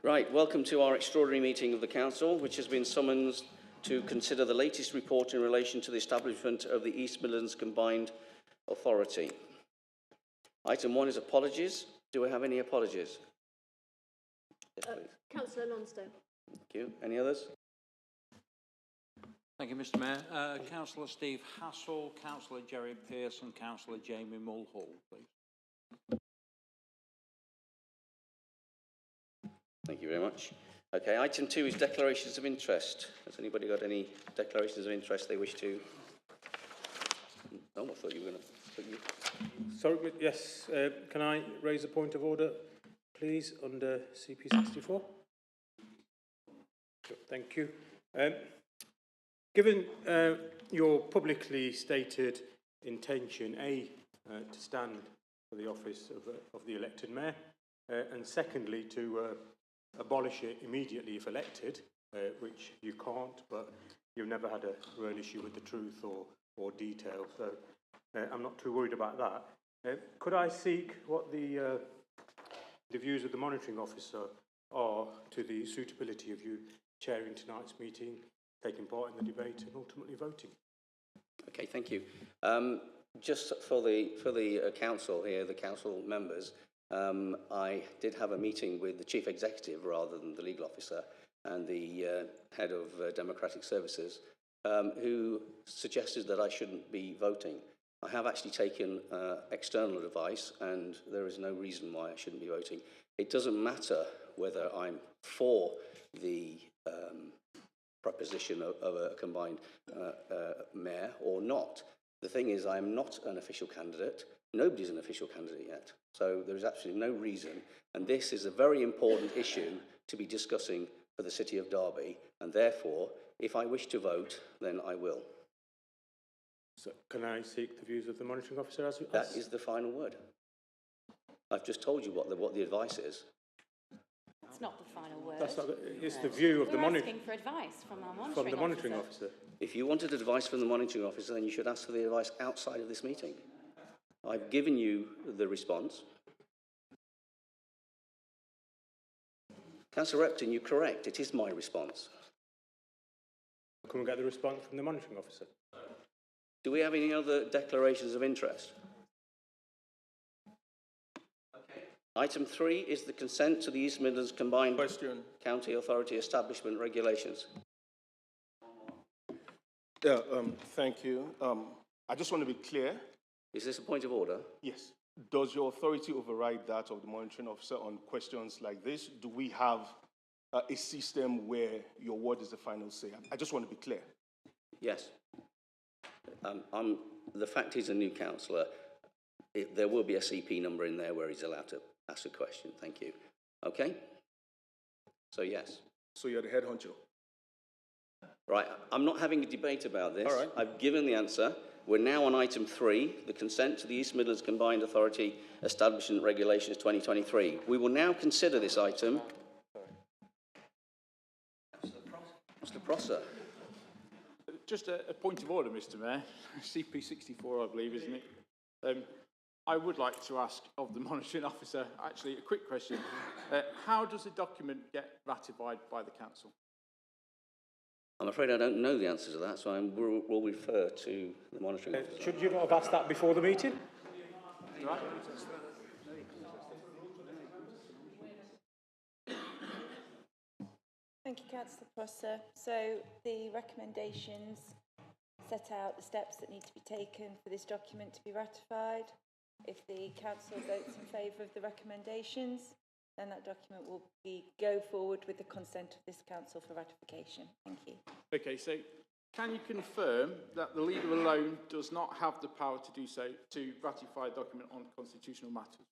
Right, welcome to our extraordinary meeting of the Council, which has been summoned to consider the latest report in relation to the establishment of the East Midlands Combined Authority. Item 1 is apologies. Do we have any apologies? Yes, Councillor Lonsdale. thank you. Any others? Thank you, Mr. Mayor. Councillor Steve Hassel, Councillor Jerry Pearce and Councillor Jamie Mulhall, please. Thank you very much. Okay, item 2 is declarations of interest. Has anybody got any declarations of interest they wish to? Oh, I thought you were going to put you. Sorry, yes. Can I raise a point of order, please, under CP 64? Thank you. Given your publicly stated intention, A, to stand for the office of the elected mayor, and secondly, to abolish it immediately if elected, which you can't, but you've never had a real issue with the truth or detail, so I'm not too worried about that. Could I seek what the views of the monitoring officer are to the suitability of you chairing tonight's meeting, taking part in the debate and ultimately voting? Okay, thank you. Just for the council here, the council members, I did have a meeting with the chief executive rather than the legal officer and the head of democratic services, who suggested that I shouldn't be voting. I have actually taken external advice, and there is no reason why I shouldn't be voting. It doesn't matter whether I'm for the proposition of a combined mayor or not. The thing is, I am not an official candidate. Nobody's an official candidate yet. So there is absolutely no reason. And this is a very important issue to be discussing for the City of Derby. And therefore, if I wish to vote, then I will. So can I seek the views of the monitoring officer? That is the final word. I've just told you what the advice is. It's not the final word. That's not it's the view of the We're asking for advice from our monitoring officer. If you wanted advice from the monitoring officer, then you should ask for the advice outside of this meeting. I've given you the response. Councillor Repton, you're correct. It is my response. Can we get the response from the monitoring officer? Do we have any other declarations of interest? Okay. Item 3 is the consent to the East Midlands Combined County Authority Establishment Regulations. Yeah, thank you. I just want to be clear. Is this a point of order? Yes. Does your authority override that of the monitoring officer on questions like this? Do we have a system where your word is the final say? I just want to be clear. Yes. The fact he's a new councillor, there will be a CP number in there where he's allowed to ask a question. Thank you. Okay? So, yes. So you're the head honcho? Right. I'm not having a debate about this. All right. I've given the answer. We're now on item 3, the consent to the East Midlands Combined Authority Establishment Regulations 2023. We will now consider this item. Mr. Prosser. Just a point of order, Mr. Mayor. CP 64, I believe, isn't it? I would like to ask of the monitoring officer, actually, a quick question. How does a document get ratified by the council? I'm afraid I don't know the answer to that, so we'll refer to the monitoring officer. Should you not have asked that before the meeting? Right. Thank you, Councillor Prosser. So the recommendations set out the steps that need to be taken for this document to be ratified. If the council votes in favour of the recommendations, then that document will go forward with the consent of this council for ratification. Thank you. Okay, so can you confirm that the leader alone does not have the power to do so, to ratify a document on constitutional matters?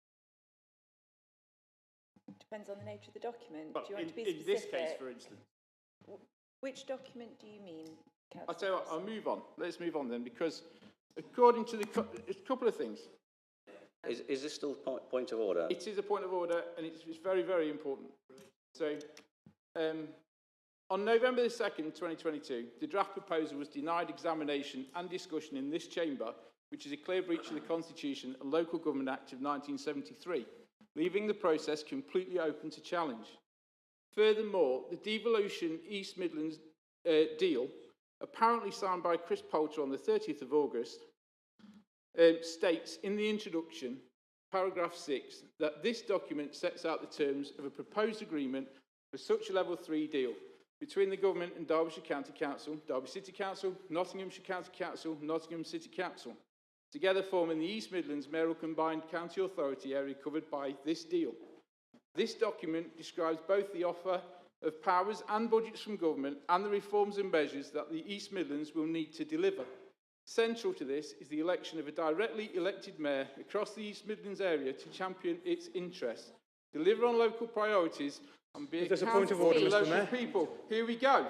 Depends on the nature of the document. Well, do you want to be in specific? this case, for instance. Which document do you mean, Councillor? I'll tell you what, I'll move on. Let's move on then, because according to a couple of things. Is this still a point of order? It is a point of order, and it's very, very important. So, on November the 2nd, 2022, the draft proposal was denied examination and discussion in this chamber, which is a clear breach of the Constitution and Local Government Act of 1973, leaving the process completely open to challenge. Furthermore, the devolution East Midlands deal, apparently signed by Chris Poulter on the 30th of August, states in the introduction, paragraph 6, that this document sets out the terms of a proposed agreement for such a level 3 deal between the government and Derbyshire County Council, Derby City Council, Nottinghamshire County Council, Nottingham City Council, together forming the East Midlands Mayoral Combined County Authority area covered by this deal. This document describes both the offer of powers and budgets from government and the reforms and measures that the East Midlands will need to deliver. Central to this is the election of a directly elected mayor across the East Midlands area to champion its interests, deliver on local priorities and be accountable to local people. Here we go.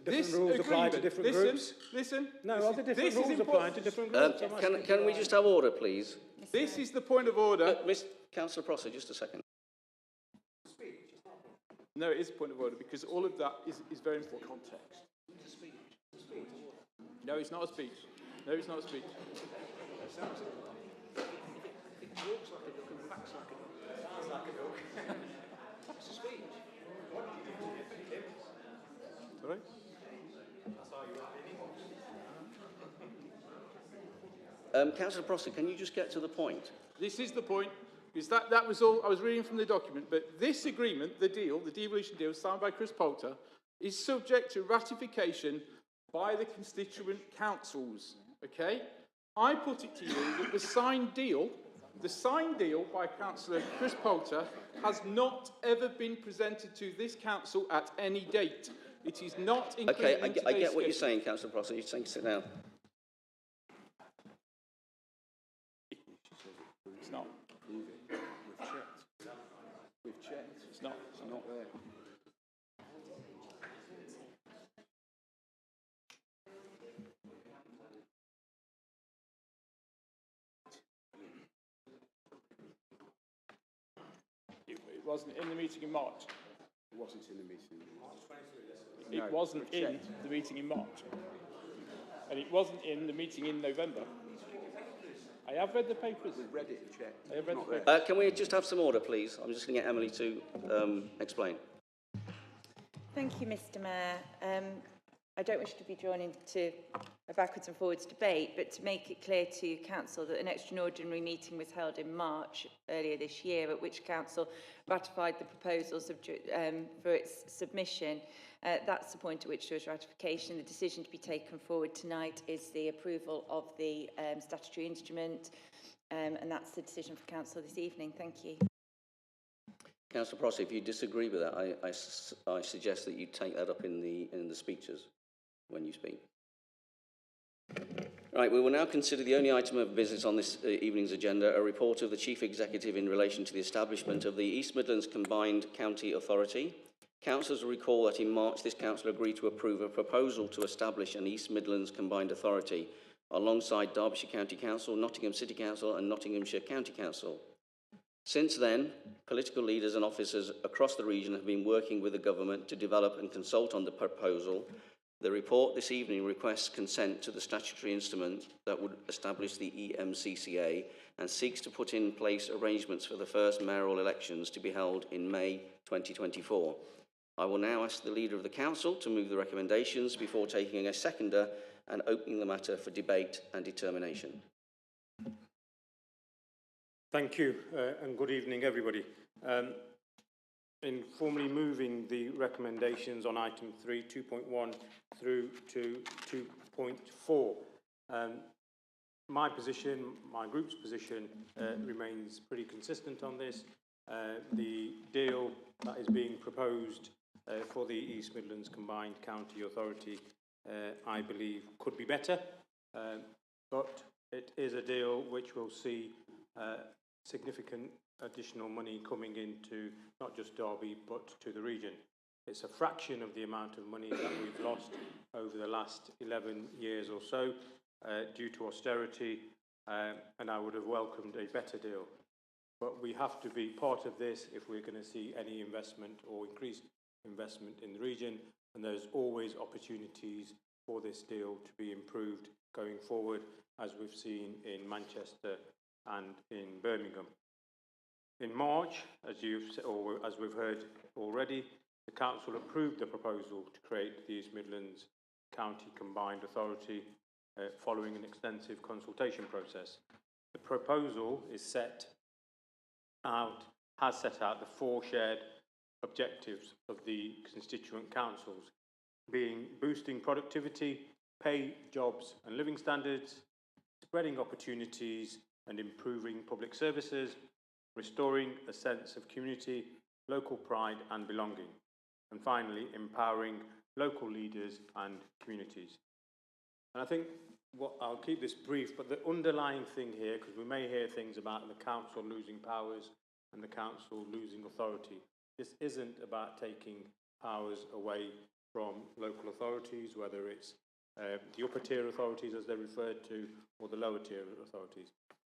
Different rules apply to different groups. Listen. No, other different rules apply to different groups. Can we just have order, please? This is the point of order. Councillor Prosser, just a second. No, it is a point of order because all of that is very important. Context. No, it's not a speech. No, it's not a speech. Sorry? Councillor Prosser, can you just get to the point? This is the point, because that was all I was reading from the document, but this agreement, the deal, the devolution deal signed by Chris Poulter, is subject to ratification by the constituent councils, okay? I put it to you that the signed deal by Councillor Chris Poulter has not ever been presented to this council at any date. It is not included in today's I get what you're schedule. saying, Councillor Prosser. You're saying sit down. It's not. We've checked. It's not there. It wasn't in the meeting in March. It wasn't in the meeting. It wasn't in the meeting in March. And it wasn't in the meeting in November. I have read the papers. We've read it and checked. I have read the papers. Can we just have some order, please? I'm just going to get Emily to explain. Thank you, Mr. Mayor. I don't wish to be drawn into a backwards and forwards debate, but to make it clear to Council that an extraordinary meeting was held in March earlier this year, at which Council ratified the proposals for its submission. That's the point at which there was ratification. The decision to be taken forward tonight is the approval of the statutory instrument, and that's the decision for Council this evening. Thank you. Councillor Prosser, if you disagree with that, I suggest that you take that up in the speeches when you speak. Right, we will now consider the only item of business on this evening's agenda, a report of the Chief Executive in relation to the establishment of the East Midlands Combined County Authority. Councillors will recall that in March this council agreed to approve a proposal to establish an East Midlands Combined Authority alongside Derbyshire County Council, Nottingham City Council and Nottinghamshire County Council. Since then, political leaders and officers across the region have been working with the government to develop and consult on the proposal. The report this evening requests consent to the statutory instrument that would establish the EMCCA and seeks to put in place arrangements for the first mayoral elections to be held in May 2024. I will now ask the Leader of the Council to move the recommendations before taking a seconder and opening the matter for debate and determination. Thank you, and good evening, everybody. In formally moving the recommendations on item 3, 2.1 through to 2.4, my position, my group's position, remains pretty consistent on this. The deal that is being proposed for the East Midlands Combined County Authority, I believe, could be better, but it is a deal which will see significant additional money coming into not just Derby but to the region. It's a fraction of the amount of money that we've lost over the last 11 years or so due to austerity, and I would have welcomed a better deal. But we have to be part of this if we're going to see any investment or increased investment in the region, and there's always opportunities for this deal to be improved going forward, as we've seen in Manchester and in Birmingham. In March, as we've heard already, the Council approved the proposal to create the East Midlands County Combined Authority following an extensive consultation process. The proposal has set out the 4 shared objectives of the constituent councils, being boosting productivity, pay, jobs and living standards, spreading opportunities and improving public services, restoring a sense of community, local pride and belonging, and finally, empowering local leaders and communities. And I think I'll keep this brief, but the underlying thing here, because we may hear things about the council losing powers and the council losing authority, this isn't about taking powers away from local authorities, whether it's the upper tier authorities as they're referred to, or the lower tier authorities.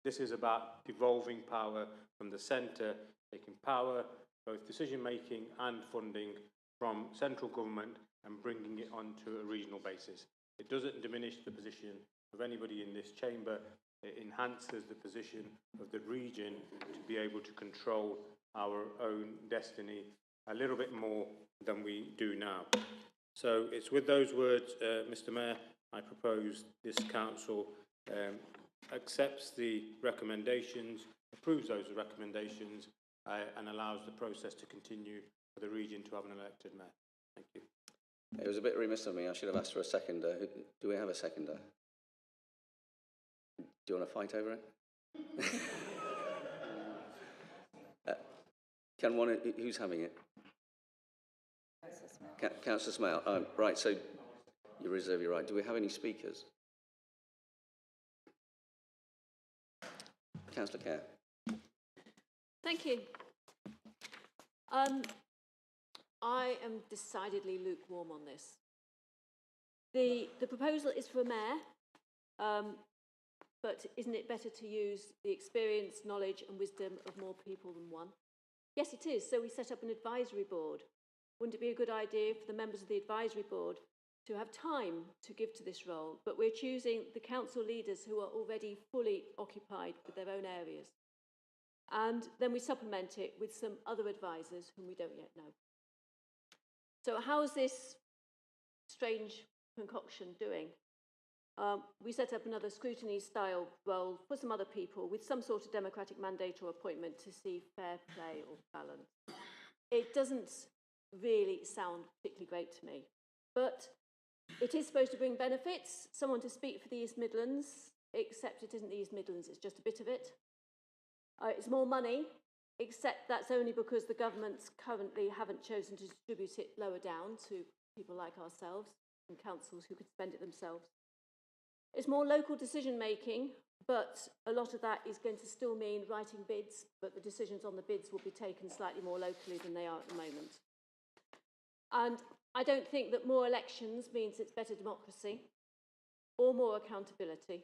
This is about devolving power from the centre, taking power, both decision making and funding, from central government and bringing it onto a regional basis. It doesn't diminish the position of anybody in this chamber. It enhances the position of the region to be able to control our own destiny a little bit more than we do now. So it's with those words, Mr. Mayor, I propose this council accepts the recommendations, approves those recommendations, and allows the process to continue for the region to have an elected mayor. Thank you. It was a bit remiss of me. I should have asked for a seconder. Do we have a seconder? Do you want to fight over it? Who's having it? Councillor Smale. Right, so you reserve your right. Do we have any speakers? Councillor Kerr. Thank you. I am decidedly lukewarm on this. The proposal is for a mayor, but isn't it better to use the experience, knowledge and wisdom of more people than one? Yes, it is. So we set up an advisory board. Wouldn't it be a good idea for the members of the advisory board to have time to give to this role? But we're choosing the council leaders who are already fully occupied with their own areas. And then we supplement it with some other advisors whom we don't yet know. So how is this strange concoction doing? We set up another scrutiny style role for some other people with some sort of democratic mandate or appointment to see fair play or balance. It doesn't really sound particularly great to me, but it is supposed to bring benefits, someone to speak for the East Midlands, except it isn't the East Midlands, it's just a bit of it. It's more money, except that's only because the governments currently haven't chosen to distribute it lower down to people like ourselves and councils who could spend it themselves. It's more local decision making, but a lot of that is going to still mean writing bids, but the decisions on the bids will be taken slightly more locally than they are at the moment. And I don't think that more elections means it's better democracy or more accountability.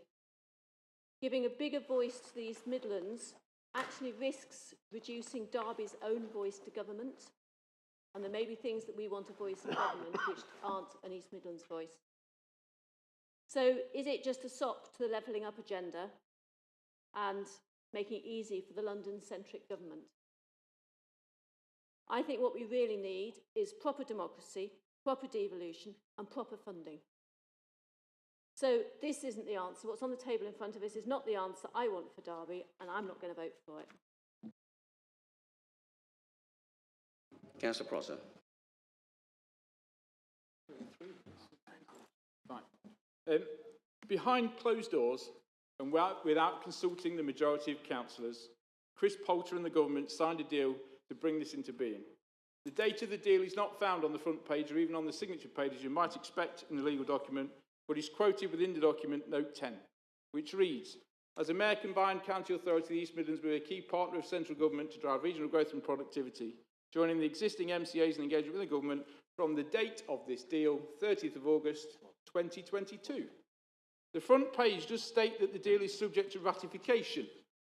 Giving a bigger voice to the East Midlands actually risks reducing Derby's own voice to government, and there may be things that we want a voice in government which aren't an East Midlands voice. So is it just a sop to the levelling up agenda and making it easy for the London-centric government? I think what we really need is proper democracy, proper devolution and proper funding. So this isn't the answer. What's on the table in front of us is not the answer I want for Derby, and I'm not going to vote for it. Councillor Prosser. Right. Behind closed doors and without consulting the majority of councillors, Chris Poulter and the government signed a deal to bring this into being. The date of the deal is not found on the front page or even on the signature page, as you might expect in the legal document, but is quoted within the document, note 10, which reads, as a mayor combined county authority, the East Midlands will be a key partner of central government to drive regional growth and productivity, joining the existing MCAs and engagement with the government from the date of this deal, 30th of August 2022. The front page does state that the deal is subject to ratification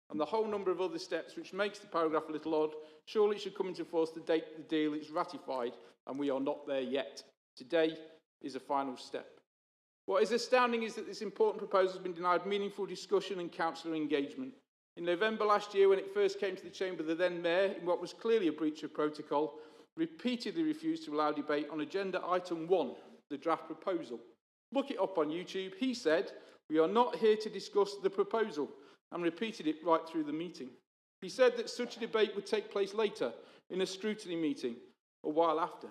and the whole number of other steps, which makes the paragraph a little odd. Surely it should come into force the date the deal is ratified, and we are not there yet. Today is a final step. What is astounding is that this important proposal has been denied meaningful discussion and councillor engagement. In November last year, when it first came to the chamber, the then mayor, in what was clearly a breach of protocol, repeatedly refused to allow debate on agenda item 1, the draft proposal. Look it up on YouTube. He said, "We are not here to discuss the proposal," and repeated it right through the meeting. He said that such a debate would take place later, in a scrutiny meeting, a while after.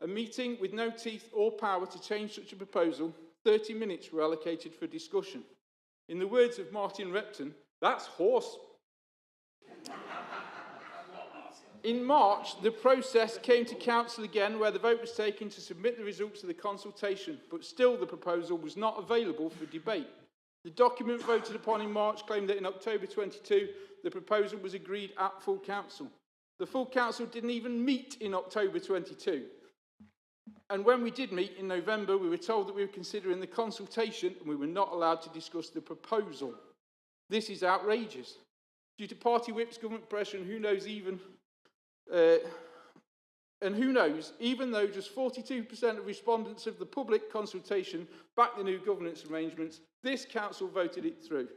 A meeting with no teeth or power to change such a proposal, 30 minutes were allocated for discussion. In the words of Martin Repton, that's horse. In March, the process came to Council again, where the vote was taken to submit the results of the consultation, but still the proposal was not available for debate. The document voted upon in March claimed that in October 22, the proposal was agreed at full council. The full council didn't even meet in October 22. And when we did meet in November, we were told that we were considering the consultation and we were not allowed to discuss the proposal. This is outrageous. Due to party whips, government pressure, and who knows, even though just 42% of respondents of the public consultation backed the new governance arrangements, this council voted it through.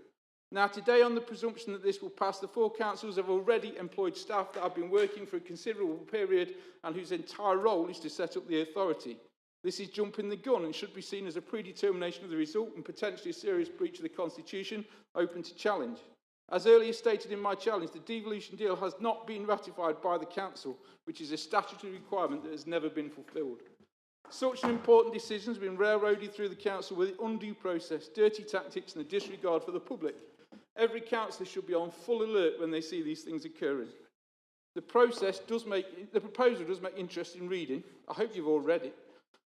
Now, today, on the presumption that this will pass, the four councils have already employed staff that have been working for a considerable period and whose entire role is to set up the authority. This is jumping the gun and should be seen as a predetermination of the result and potentially a serious breach of the Constitution, open to challenge. As earlier stated in my challenge, the devolution deal has not been ratified by the Council, which is a statutory requirement that has never been fulfilled. Such an important decision has been railroaded through the Council with undue process, dirty tactics and a disregard for the public. Every councillor should be on full alert when they see these things occurring. The proposal does make interesting reading. I hope you've all read it.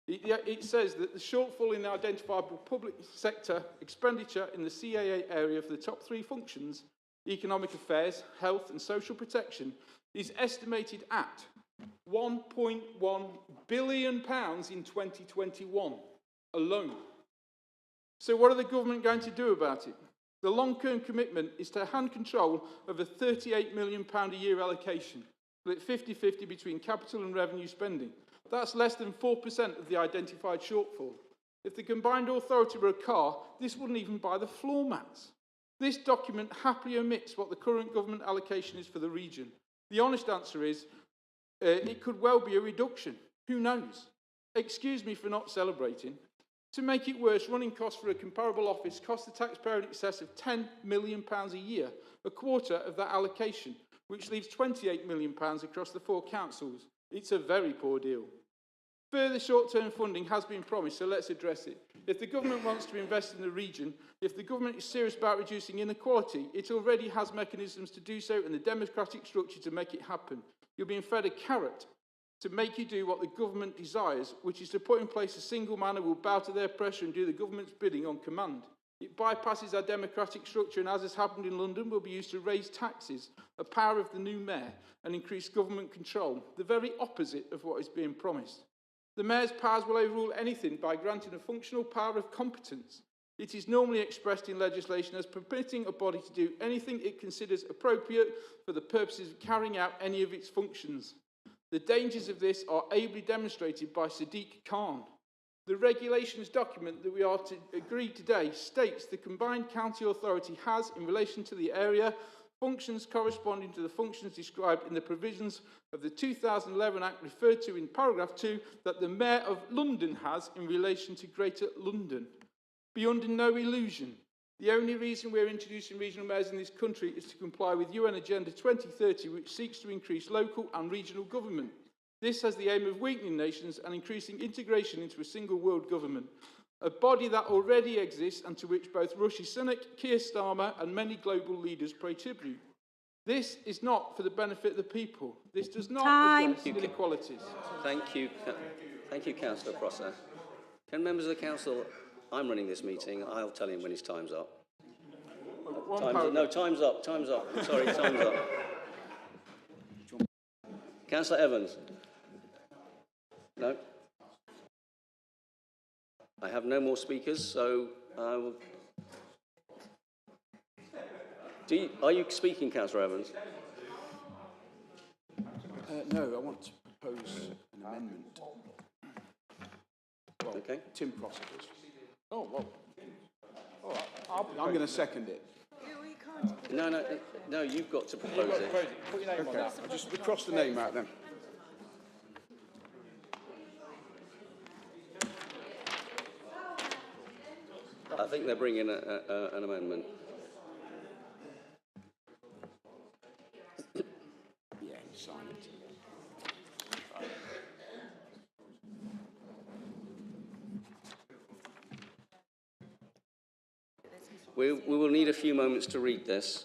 It says that the shortfall in the identifiable public sector expenditure in the CAA area for the top three functions, economic affairs, health and social protection, is estimated at £1.1 billion in 2021 alone. So what are the government going to do about it? The long-term commitment is to hand control of a £38 million a year allocation, split 50-50 between capital and revenue spending. That's less than 4% of the identified shortfall. If the combined authority were a car, this wouldn't even buy the floor mats. This document happily omits what the current government allocation is for the region. The honest answer is, it could well be a reduction. Who knows? Excuse me for not celebrating. To make it worse, running costs for a comparable office cost the taxpayer in excess of £10 million a year, a quarter of that allocation, which leaves £28 million across the four councils. It's a very poor deal. Further short-term funding has been promised, so let's address it. If the government wants to invest in the region, if the government is serious about reducing inequality, it already has mechanisms to do so and the democratic structure to make it happen. You're being fed a carrot to make you do what the government desires, which is to put in place a single man who will bow to their pressure and do the government's bidding on command. It bypasses our democratic structure and, as has happened in London, will be used to raise taxes, a power of the new mayor, and increase government control, the very opposite of what is being promised. The mayor's powers will overrule anything by granting a functional power of competence. It is normally expressed in legislation as permitting a body to do anything it considers appropriate for the purposes of carrying out any of its functions. The dangers of this are ably demonstrated by Sadiq Khan. The regulations document that we are to agree today states the combined county authority has, in relation to the area, functions corresponding to the functions described in the provisions of the 2011 Act referred to in paragraph 2 that the Mayor of London has in relation to Greater London. Be under no illusion. The only reason we're introducing regional mayors in this country is to comply with UN Agenda 2030, which seeks to increase local and regional government. This has the aim of weakening nations and increasing integration into a single world government, a body that already exists and to which both Rishi Sunak, Keir Starmer and many global leaders pay tribute. This is not for the benefit of the people. This does not address inequalities. Thank you, Councillor Prosser. Can members of the council, I'm running this meeting, I'll tell him when his time's up. Time's up. Sorry, time's up. Councillor Evans. No? I have no more speakers, so I will... Are you speaking, Councillor Evans? No, I want to propose an amendment. Well, Okay. Tim Prosser does. Oh, well. All right. I'm going to second it. No, you've got to propose it. Put your name on that. I'll just cross the name out then. think they're bringing an amendment. Yeah, sign it. We will need a few moments to read this.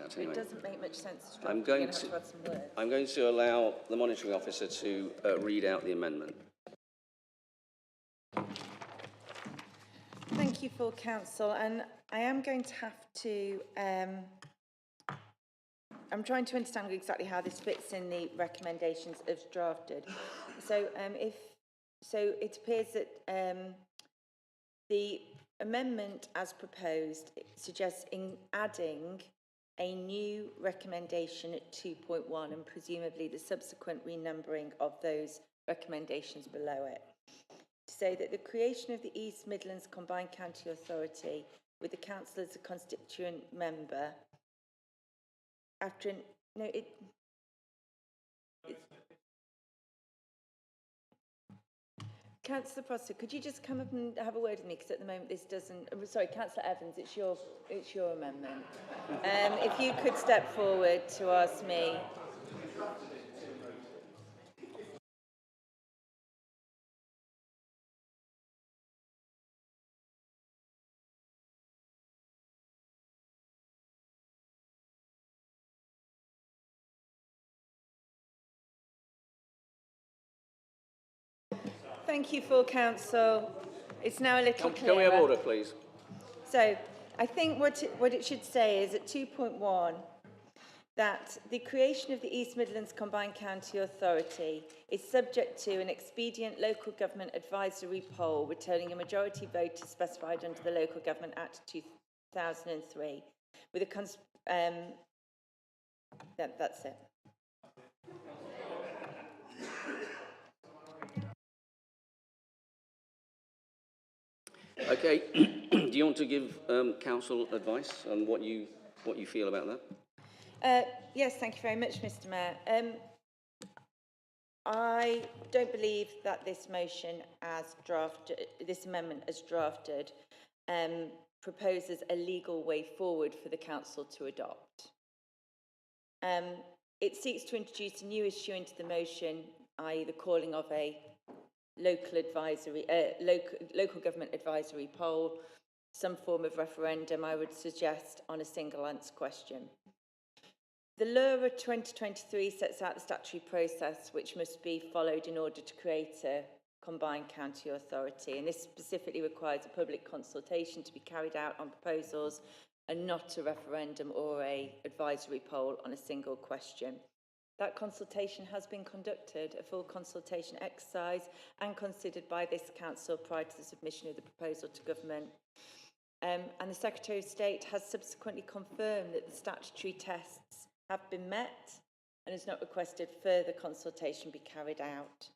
out It anyway. doesn't make much sense to I'm draft. going You're to- gonna have to add some words. I'm going to allow the monitoring officer to read out the amendment. Thank you, full council, and I am going to have to, I'm trying to understand exactly how this fits in the recommendations as drafted. So it appears that the amendment as proposed suggests in adding a new recommendation at 2.1 and presumably the subsequent renumbering of those recommendations below it. To say that the creation of the East Midlands Combined County Authority with the council as a constituent member after an, no, it's Councillor Prosser, could you just come up and have a word with me, because at the moment this doesn't, sorry, Councillor Evans, it's your amendment. If you could step forward to ask me. Thank you, full council. It's now a little clearer. Can we have order, please? So, I think what it should say is at 2.1 that the creation of the East Midlands Combined County Authority is subject to an expedient local government advisory poll returning a majority vote as specified under the Local Government Act 2003 with a that's it. Okay. Do you want to give council advice on what you feel about that? Yes, thank you very much, Mr. Mayor. I don't believe that this motion as drafted, this amendment as drafted, proposes a legal way forward for the council to adopt. It seeks to introduce a new issue into the motion, i.e. the calling of a local government advisory poll, some form of referendum, I would suggest, on a single answer question. The LURA 2023 sets out the statutory process which must be followed in order to create a combined county authority, and this specifically requires a public consultation to be carried out on proposals and not a referendum or a advisory poll on a single question. That consultation has been conducted, a full consultation exercise, and considered by this council prior to the submission of the proposal to government. And the Secretary of State has subsequently confirmed that the statutory tests have been met and has not requested further consultation be carried out.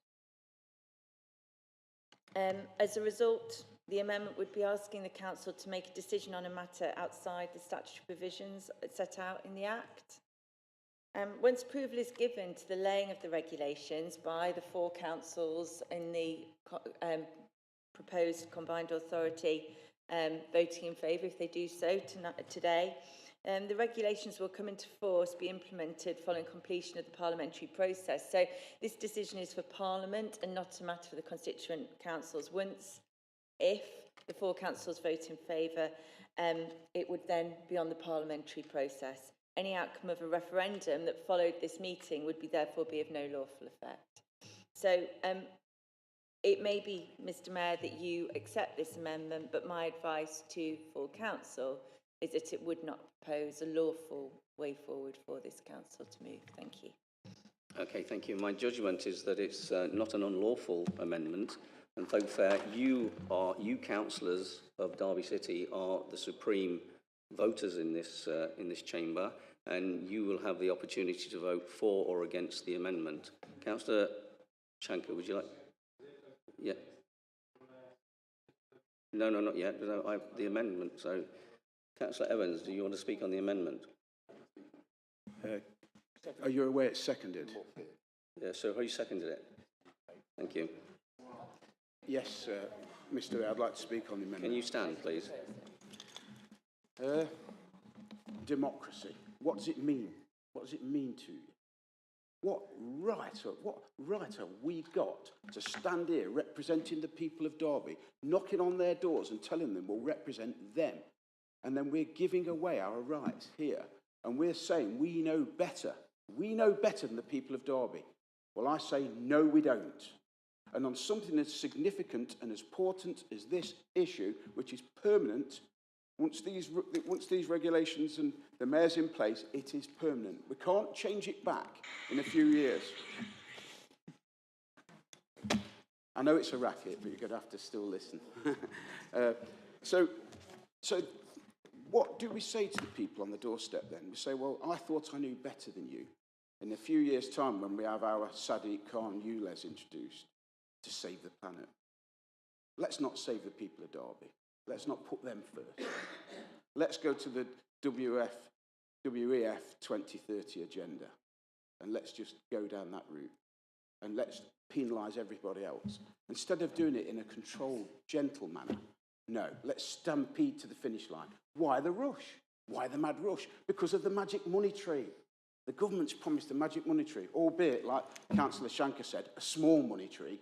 As a result, the amendment would be asking the council to make a decision on a matter outside the statutory provisions set out in the Act. Once approval is given to the laying of the regulations by the four councils in the proposed combined authority voting in favour, if they do so today, the regulations will come into force, be implemented following completion of the parliamentary process. So this decision is for Parliament and not a matter for the constituent councils. If the four councils vote in favour, it would then be on the parliamentary process. Any outcome of a referendum that followed this meeting would therefore be of no lawful effect. So it may be, Mr. Mayor, that you accept this amendment, but my advice to full council is that it would not propose a lawful way forward for this council to move. Thank you. Okay, thank you. My judgment is that it's not an unlawful amendment. And so fair, you councillors of Derby City are the supreme voters in this chamber, and you will have the opportunity to vote for or against the amendment. Councillor Shankar, would you like? Yeah. No, not yet. No, the amendment. So, Councillor Evans, do you want to speak on the amendment? Are you aware it's seconded? Yeah. So, who seconded it? Thank you. Yes, Mr. Mayor, I'd like to speak on the amendment. Can you stand, please? Democracy. What does it mean? What does it mean to you? What right have we got to stand here representing the people of Derby, knocking on their doors and telling them we'll represent them? And then we're giving away our rights here and we're saying we know better. We know better than the people of Derby. Well, I say no, we don't. And on something as significant and as important as this issue, which is permanent, once these regulations and the mayor's in place, it is permanent. We can't change it back in a few years. I know it's a racket, but you're going to have to still listen. So what do we say to the people on the doorstep then? We say, well, I thought I knew better than you. In a few years' time, when we have our Sadiq Khan ULEZ introduced to save the planet, let's not save the people of Derby. Let's not put them first. Let's go to the WEF 2030 agenda, and let's just go down that route, and let's penalise everybody else. Instead of doing it in a controlled, gentle manner, no, let's stampede to the finish line. Why the rush? Why the mad rush? Because of the magic money tree. The government's promised a magic money tree, albeit, like Councillor Shanker said, a small money tree.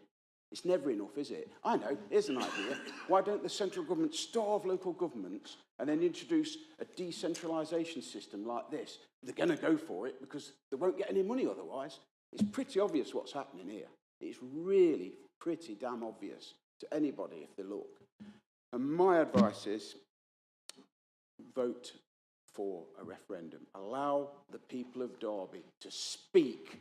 It's never enough, is it? I know, here's an idea. Why don't the central government starve local governments and then introduce a decentralisation system like this? They're going to go for it because they won't get any money otherwise. It's pretty obvious what's happening here. It's really pretty damn obvious to anybody if they look. And my advice is vote for a referendum. Allow the people of Derby to speak.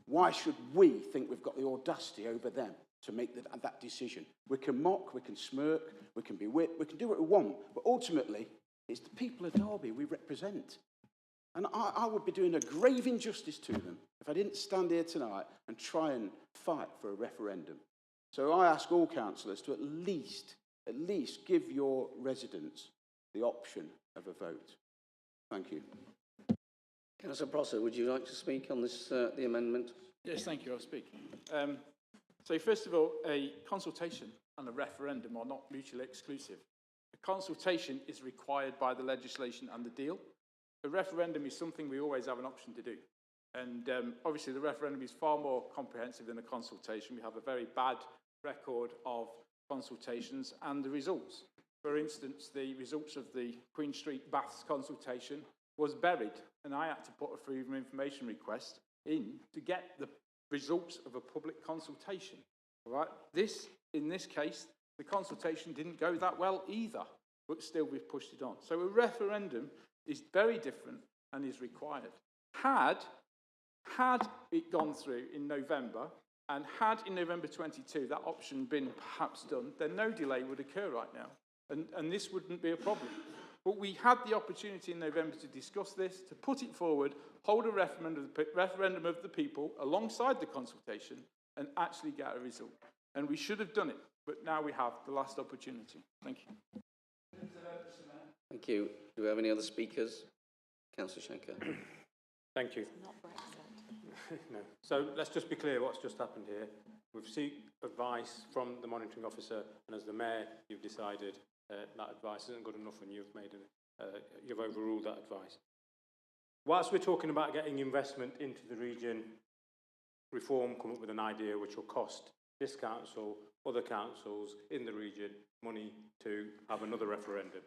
Why should we think we've got the audacity over them to make that decision? We can mock, we can smirk, we can be whipped, we can do what we want, but ultimately, it's the people of Derby we represent. And I would be doing a grave injustice to them if I didn't stand here tonight and try and fight for a referendum. So I ask all councillors to at least give your residents the option of a vote. Thank you. Councillor Prosser, would you like to speak on this, the amendment? Yes, thank you. I'll speak. So first of all, a consultation and a referendum are not mutually exclusive. A consultation is required by the legislation and the deal. A referendum is something we always have an option to do. And obviously the referendum is far more comprehensive than a consultation. We have a very bad record of consultations and the results. For instance, the results of the Queen Street Baths consultation was buried, and I had to put a freedom of information request in to get the results of a public consultation. All right? In this case, the consultation didn't go that well either, but still we've pushed it on. So a referendum is very different and is required. Had it gone through in November, and had in November 22 that option been perhaps done, then no delay would occur right now, and this wouldn't be a problem. But we had the opportunity in November to discuss this, to put it forward, hold a referendum of the people alongside the consultation, and actually get a result. And we should have done it, but now we have the last opportunity. Thank you. Thank you. Do we have any other speakers? Councillor Shanker. Thank you. Not Brexit. No. So let's just be clear what's just happened here. We've sought advice from the monitoring officer, and as the mayor, you've decided that advice isn't good enough, and you've overruled that advice. Whilst we're talking about getting investment into the region, Reform come up with an idea which will cost this council, other councils in the region, money to have another referendum.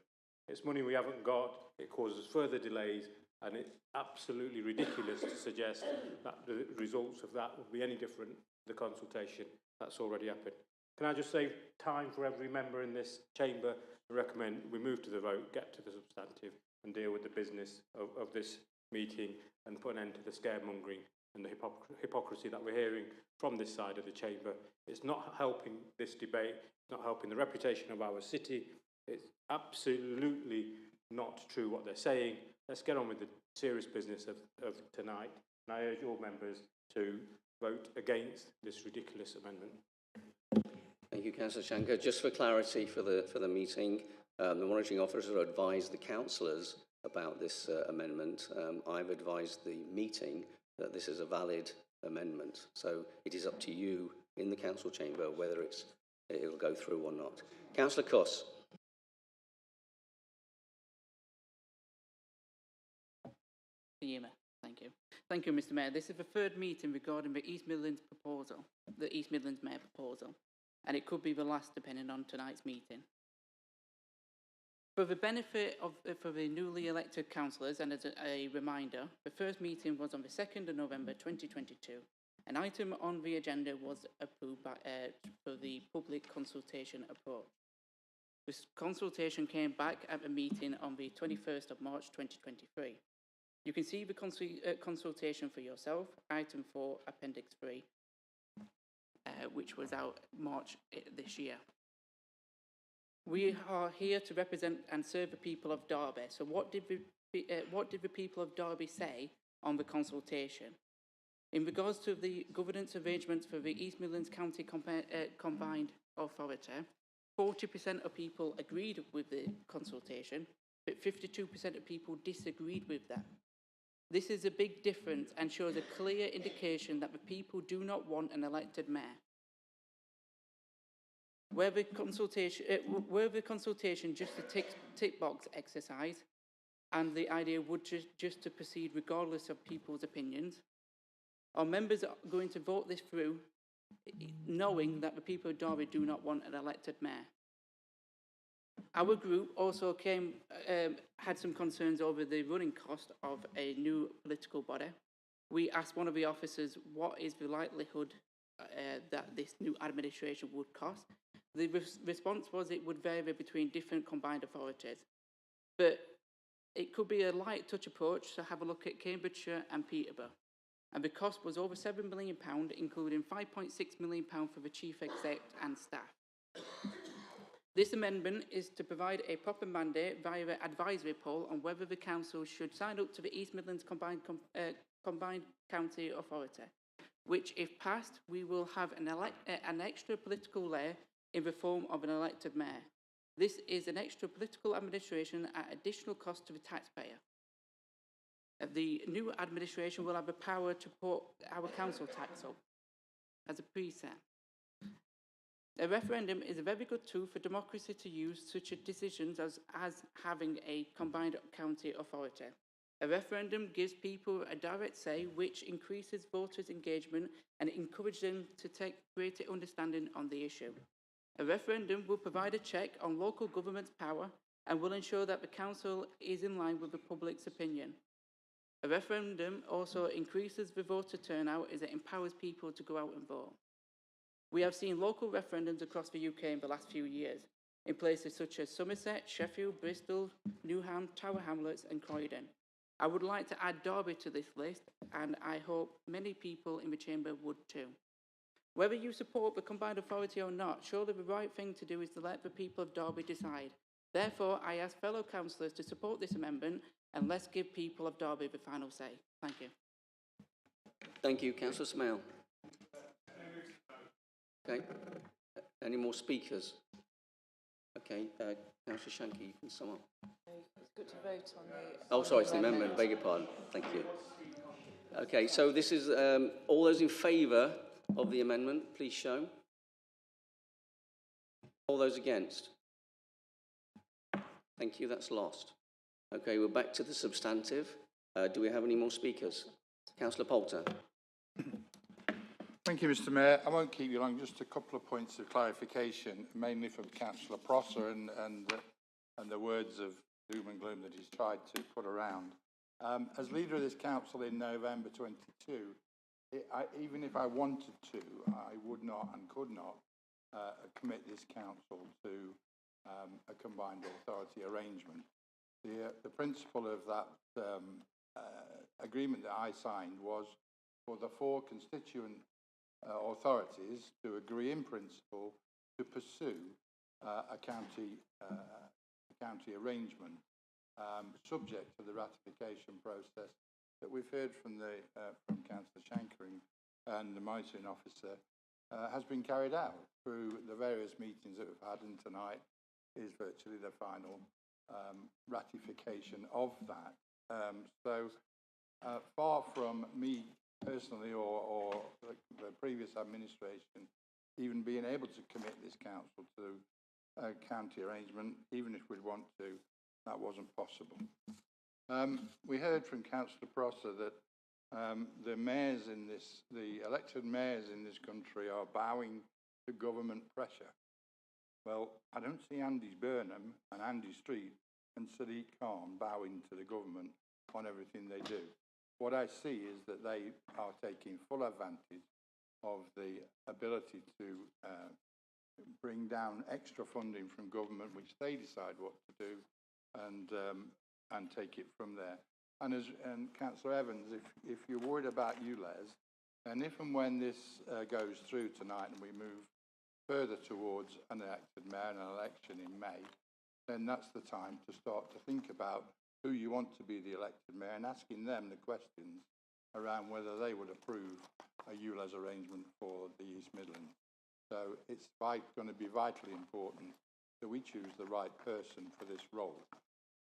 It's money we haven't got, it causes further delays, and it's absolutely ridiculous to suggest that the results of that will be any different to the consultation that's already happened. Can I just save time for every member in this chamber to recommend we move to the vote, get to the substantive, and deal with the business of this meeting and put an end to the scaremongering and the hypocrisy that we're hearing from this side of the chamber. It's not helping this debate, it's not helping the reputation of our city. It's absolutely not true what they're saying. Let's get on with the serious business of tonight. And I urge all members to vote against this ridiculous amendment. Thank you, Councillor Shanker. Just for clarity for the meeting, the monitoring officer advised the councillors about this amendment. I've advised the meeting that this is a valid amendment. So it is up to you in the council chamber whether it'll go through or not. Councillor Cuss. Thank you. Thank you, Mr. Mayor. This is the third meeting regarding the East Midlands proposal, the East Midlands Mayor proposal, and it could be the last depending on tonight's meeting. For the benefit of for the newly elected councillors, and as a reminder, the first meeting was on the 2nd of November 2022. An item on the agenda was approved by, for the public consultation approach. This consultation came back at the meeting on the 21st of March 2023. You can see the consultation for yourself, item 4, appendix 3, which was out March this year. We are here to represent and serve the people of Derby. So what did the people of Derby say on the consultation? In regards to the governance arrangements for the East Midlands County Combined Authority, 40% of people agreed with the consultation, but 52% of people disagreed with them. This is a big difference and shows a clear indication that the people do not want an elected mayor. Were the consultation just a tick box exercise, and the idea would just to proceed regardless of people's opinions? Are members going to vote this through, knowing that the people of Derby do not want an elected mayor? Our group also had some concerns over the running cost of a new political body. We asked one of the officers what is the likelihood that this new administration would cost. The response was it would vary between different combined authorities, but it could be a light touch approach, so have a look at Cambridgeshire and Peterborough. And the cost was over £7 million, including £5.6 million for the chief exec and staff. This amendment is to provide a proper mandate via an advisory poll on whether the council should sign up to the East Midlands Combined County Authority, which, if passed, we will have an extra political layer in the form of an elected mayor. This is an extra political administration at additional cost to the taxpayer. The new administration will have the power to put our council tax up as a preset. A referendum is a very good tool for democracy to use, such as decisions as having a combined county authority. A referendum gives people a direct say, which increases voters' engagement and encourages them to take greater understanding on the issue. A referendum will provide a check on local government's power and will ensure that the council is in line with the public's opinion. A referendum also increases the voter turnout as it empowers people to go out and vote. We have seen local referendums across the UK in the last few years, in places such as Somerset, Sheffield, Bristol, Newham, Tower Hamlets and Croydon. I would like to add Derby to this list, and I hope many people in the chamber would too. Whether you support the combined authority or not, surely the right thing to do is to let the people of Derby decide. Therefore, I ask fellow councillors to support this amendment, and let's give people of Derby the final say. Thank you. Thank you, Councillor Smale. Okay. Any more speakers? Okay, Councillor Shanky, you can sum up. It's good to vote on the... Oh, sorry, it's the amendment. Beg your pardon. Thank you. Okay, so this is all those in favour of the amendment, please show. All those against? Thank you, that's lost. Okay, we're back to the substantive. Do we have any more speakers? Councillor Poulter. Thank you, Mr. Mayor. I won't keep you long, just a couple of points of clarification, mainly from Councillor Prosser and the words of doom and gloom that he's tried to put around. As leader of this council in November 22, even if I wanted to, I would not and could not commit this council to a combined authority arrangement. The principle of that agreement that I signed was for the 4 constituent authorities to agree in principle to pursue a county arrangement subject to the ratification process that we've heard from Councillor Shankering and the monitoring officer has been carried out through the various meetings that we've had, and tonight is virtually the final ratification of that. So far from me personally or the previous administration even being able to commit this council to a county arrangement, even if we'd want to, that wasn't possible. We heard from Councillor Prosser that the elected mayors in this country are bowing to government pressure. Well, I don't see Andy Burnham and Andy Street and Sadiq Khan bowing to the government on everything they do. What I see is that they are taking full advantage of the ability to bring down extra funding from government, which they decide what to do, and take it from there. And Councillor Evans, if you're worried about ULEZ, and if and when this goes through tonight and we move further towards an elected mayor and an election in May, then that's the time to start to think about who you want to be the elected mayor and asking them the questions around whether they would approve a ULEZ arrangement for the East Midlands. So it's going to be vitally important that we choose the right person for this role.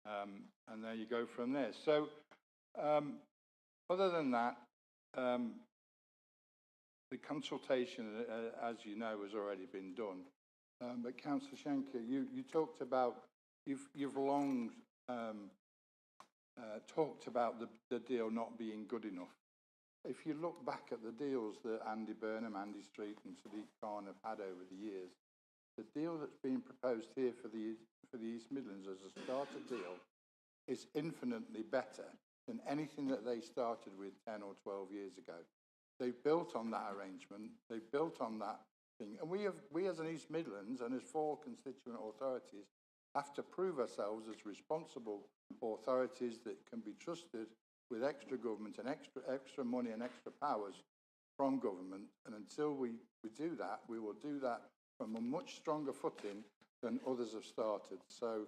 And there you go from there. So other than that, the consultation, as you know, has already been done. But Councillor Shanker, you talked about, you've long talked about the deal not being good enough. If you look back at the deals that Andy Burnham, Andy Street and Sadiq Khan have had over the years, the deal that's being proposed here for the East Midlands as a starter deal is infinitely better than anything that they started with 10 or 12 years ago. They've built on that arrangement, they've built on that thing, and we as an East Midlands and as 4 constituent authorities have to prove ourselves as responsible authorities that can be trusted with extra government and extra money and extra powers from government. And until we do that, we will do that from a much stronger footing than others have started. So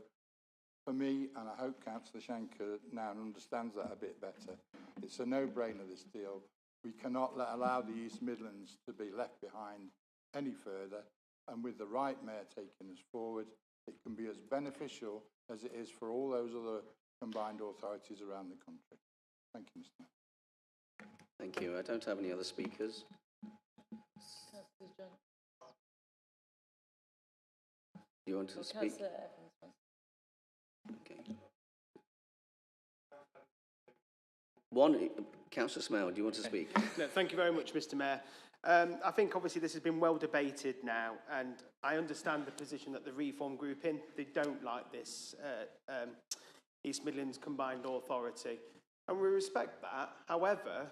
for me, and I hope Councillor Shanker now understands that a bit better, it's a no-brainer, this deal. We cannot allow the East Midlands to be left behind any further, and with the right mayor taking us forward, it can be as beneficial as it is for all those other combined authorities around the country. Thank you, Mr. Mayor. Thank you. I don't have any other speakers. Councillor John. Do you want to Well, speak? Councillor Evans wants. Okay. One, Councillor Smale, do you want to speak? No, thank you very much, Mr. Mayor. I think obviously this has been well debated now, and I understand the position that the Reform Group in. They don't like this East Midlands Combined Authority, and we respect that. However,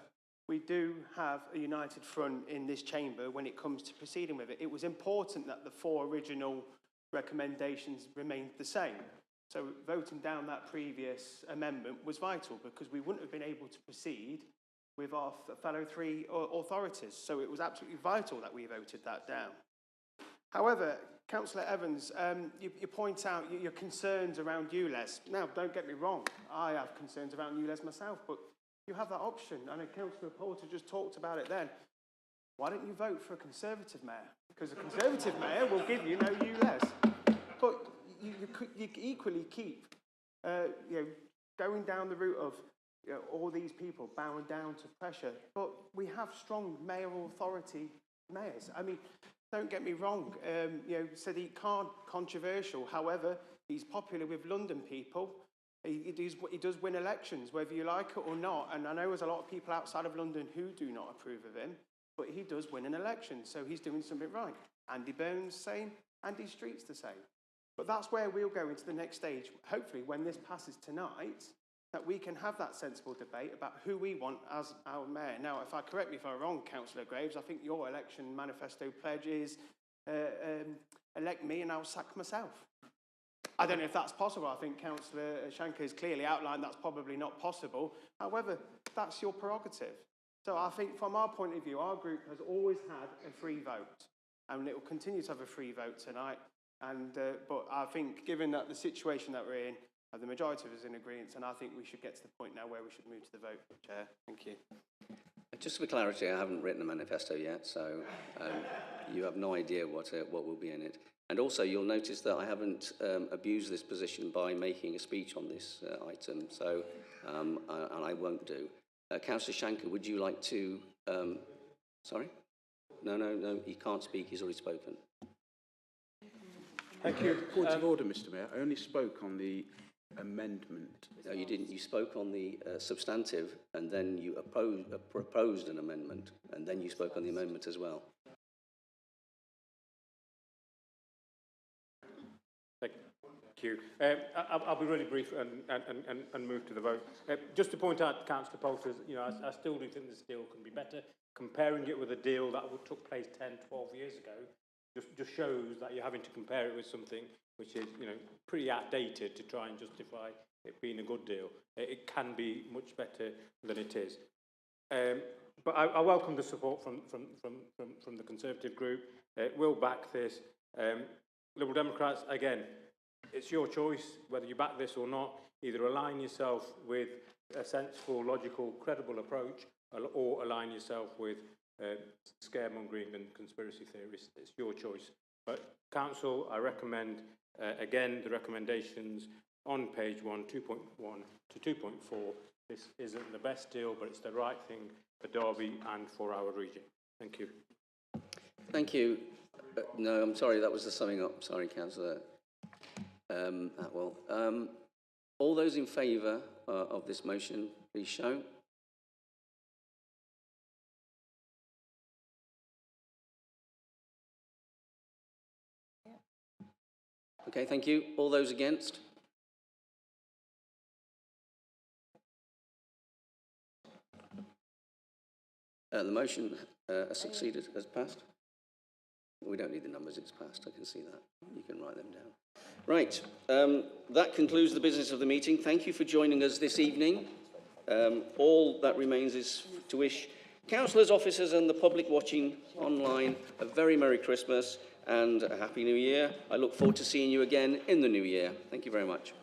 we do have a united front in this chamber when it comes to proceeding with it. It was important that the 4 original recommendations remained the same. So voting down that previous amendment was vital, because we wouldn't have been able to proceed with our fellow 3 authorities. So it was absolutely vital that we voted that down. However, Councillor Evans, you point out your concerns around ULEZ. Now, don't get me wrong, I have concerns around ULEZ myself, but you have that option. I know Councillor Porter just talked about it then. Why don't you vote for a Conservative mayor? Because a Conservative mayor will give you no ULEZ. But you equally keep going down the route of all these people bowing down to pressure. But we have strong mayoral authority mayors. I mean, don't get me wrong, Sadiq Khan, controversial. However, he's popular with London people. He does win elections, whether you like it or not. And I know there's a lot of people outside of London who do not approve of him, but he does win an election, so he's doing something right. Andy Burnham's the same, Andy Street's the same. But that's where we'll go into the next stage, hopefully when this passes tonight, that we can have that sensible debate about who we want as our mayor. Now, correct me if I'm wrong, Councillor Graves, I think your election manifesto pledge is elect me and I'll sack myself. I don't know if that's possible. I think Councillor Shanker has clearly outlined that's probably not possible. However, that's your prerogative. So I think from our point of view, our group has always had a free vote, and it will continue to have a free vote tonight. And but I think, given that the situation that we're in, the majority of us in agreement, and I think we should get to the point now where we should move to the vote, Chair. Thank you. Just for clarity, I haven't written a manifesto yet, so you have no idea what will be in it. And also, you'll notice that I haven't abused this position by making a speech on this item, so and I won't do. Councillor Shanker, would you like to? Sorry? No, he can't speak. He's already spoken. Thank you. Point of order, Mr. Mayor. I only spoke on the amendment. No, you didn't. You spoke on the substantive, and then you proposed an amendment, and then you spoke on the amendment as well. Thank you. I'll be really brief and move to the vote. Just to point out, Councillor Poulter, you know, I still do think this deal can be better. Comparing it with a deal that took place 10, 12 years ago just shows that you're having to compare it with something which is, you know, pretty outdated to try and justify it being a good deal. It can be much better than it is. But I welcome the support from the Conservative group. We'll back this. Liberal Democrats, again, it's your choice whether you back this or not. Either align yourself with a sensible, logical, credible approach, or align yourself with scaremongering and conspiracy theorists. It's your choice. But Council, I recommend, again, the recommendations on page 1, 2.1 to 2.4. This isn't the best deal, but it's the right thing for Derby and for our region. Thank you. Thank you. No, I'm sorry, that was the summing up. Sorry, Councillor Atwell. All those in favour of this motion, please show. Okay, thank you. All those against? The motion has succeeded, has passed. We don't need the numbers, it's passed, I can see that. You can write them down. Right, that concludes the business of the meeting. Thank you for joining us this evening. All that remains is to wish councillors, officers and the public watching online a very Merry Christmas and a Happy New Year. I look forward to seeing you again in the new year. Thank you very much.